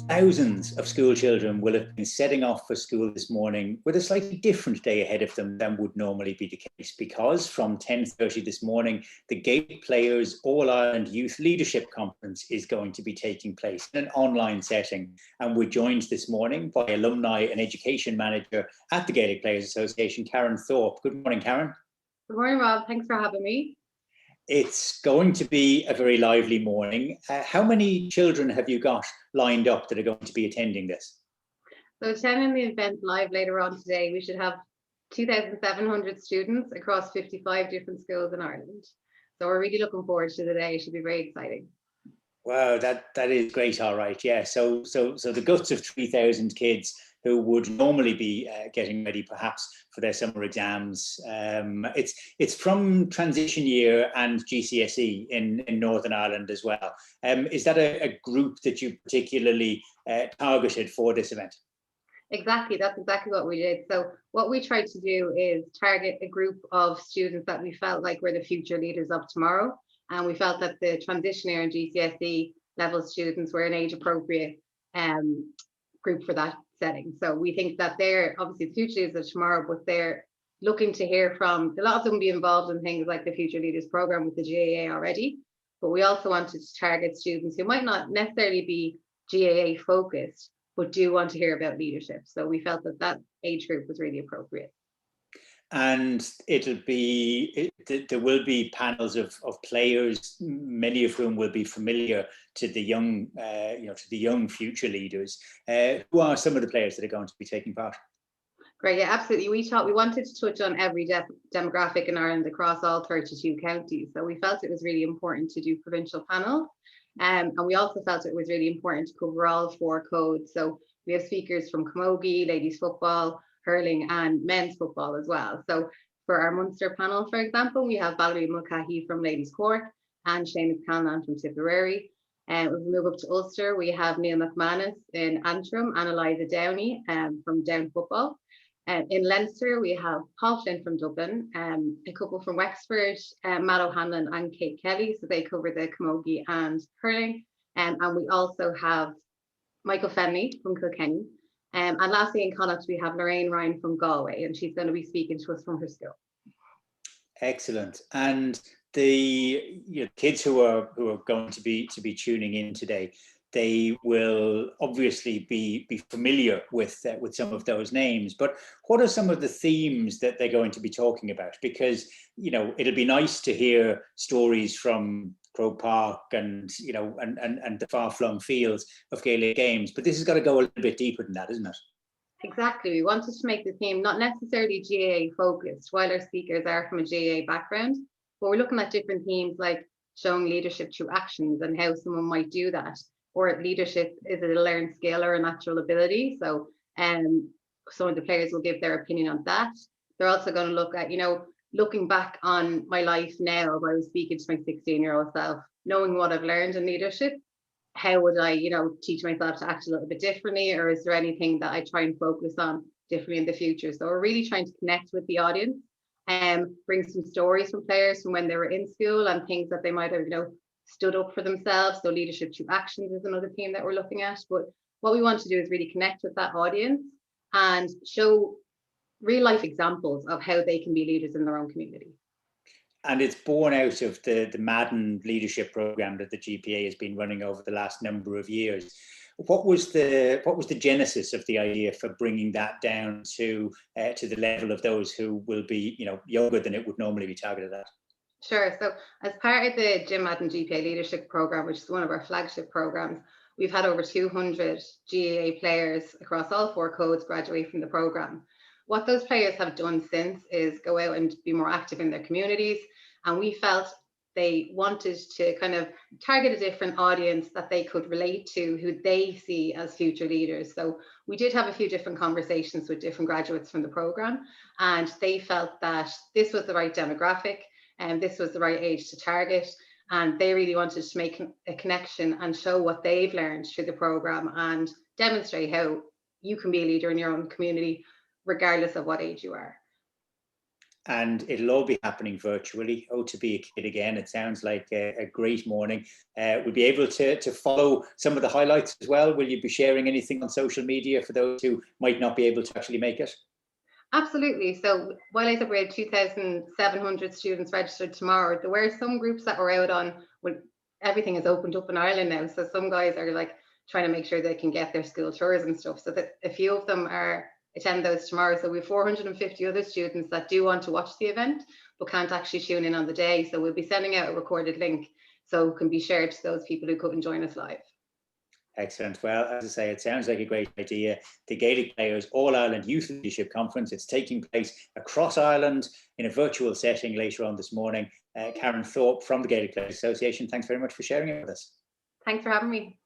Thousands of school children will have been setting off for school this morning with a slightly different day ahead of them than would normally be the case, because from 10:30 this morning, the Gaelic Players All-Ireland Youth Leadership Conference is going to be taking place in an online setting. And we're joined this morning by Alumni and Education Manager at the Gaelic Players Association, Karen Thorpe. Good morning, Karen. Good morning, Rob. Thanks for having me. It's going to be a very lively morning. How many children have you got lined up that are going to be attending this? So attending the event live later on today, we should have 2,700 students across 55 different schools in Ireland. So we're really looking forward to the day. It should be very exciting. Wow, that is great. All right, yeah. So the guts of 3,000 kids who would normally be getting ready perhaps for their summer exams. It's from transition year and GCSE in Northern Ireland as well. Is that a group that you particularly targeted for this event? Exactly, that's exactly what we did. So what we tried to do is target a group of students that we felt like were the future leaders of tomorrow. And we felt that the transition year and GCSE level students were an age appropriate group for that setting. So we think that they're obviously the future leaders of tomorrow, but they're looking to hear from, a lot of them be involved in things like the Future Leaders Program with the GAA already, but we also wanted to target students who might not necessarily be GAA focused, but do want to hear about leadership. So we felt that that age group was really appropriate. And there will be panels of players, many of whom will be familiar to the young, to the young future leaders. Who are some of the players that are going to be taking part? Great, yeah, absolutely. We wanted to touch on every demographic in Ireland across all 32 counties. So we felt it was really important to do provincial panels. And we also felt it was really important to cover all 4 codes. So we have speakers from Camogie, Ladies Football, Hurling and men's football as well. So for our Munster panel, for example, we have Valerie Mulcahy from Ladies Cork and Seamus Callanan from Tipperary. And if we move up to Ulster, we have Neil McManus in Antrim and Eliza Downey from Down Football. In Leinster, we have Paul Flynn from Dublin, a couple from Wexford, Matt O'Hanlon and Kate Kelly, so they cover the Camogie and Hurling. And we also have Michael Fennelly from Kilkenny. And lastly, in Connacht, we have Lorraine Ryan from Galway, and she's going to be speaking to us from her school. Excellent. And the kids who are going to be tuning in today, they will obviously be familiar with some of those names. But what are some of the themes that they're going to be talking about? Because it'll be nice to hear stories from Croke Park and and the far-flung fields of Gaelic games, but this has got to go a little bit deeper than that, isn't it? Exactly. We wanted to make the theme not necessarily GAA focused, while our speakers are from a GAA background, but we're looking at different themes like showing leadership through actions and how someone might do that, or leadership, is it a learned skill or a natural ability? So some of the players will give their opinion on that. They're also going to look at looking back on my life now, if I was speaking to my 16-year-old self, knowing what I've learned in leadership, how would I, teach myself to act a little bit differently, or is there anything that I try and focus on differently in the future? So we're really trying to connect with the audience and bring some stories from players from when they were in school and things that they might have, stood up for themselves. So leadership through actions is another theme that we're looking at. But what we want to do is really connect with that audience and show real life examples of how they can be leaders in their own community. And it's born out of the Madden Leadership program that the GPA has been running over the last number of years. What was the genesis of the idea for bringing that down to the level of those who will be younger than it would normally be targeted at? Sure. So as part of the Jim Madden GPA Leadership Program, which is one of our flagship programs, we've had over 200 GAA players across all 4 codes graduate from the program. What those players have done since is go out and be more active in their communities. And we felt they wanted to kind of target a different audience that they could relate to, who they see as future leaders. So we did have a few different conversations with different graduates from the program, and they felt that this was the right demographic and this was the right age to target. And they really wanted to make a connection and show what they've learned through the program and demonstrate how you can be a leader in your own community, regardless of what age you are. and it'll all be happening virtually. Oh, to be a kid again. It sounds like a great morning. We'll be able to follow some of the highlights as well. Will you be sharing anything on social media for those who might not be able to actually make it? Absolutely. So while I said we had 2,700 students registered tomorrow, there were some groups that were out on when everything is opened up in Ireland now. So some guys are like trying to make sure they can get their school tours and stuff. So that a few of them are attend those tomorrow. So we have 450 other students that do want to watch the event, but can't actually tune in on the day. So we'll be sending out a recorded link so it can be shared to those people who couldn't join us live. Excellent. Well, as I say, it sounds like a great idea. The Gaelic Players All-Ireland Youth Leadership Conference, it's taking place across Ireland in a virtual setting later on this morning. Karen Thorpe from the Gaelic Players Association, thanks very much for sharing it with us. Thanks for having me.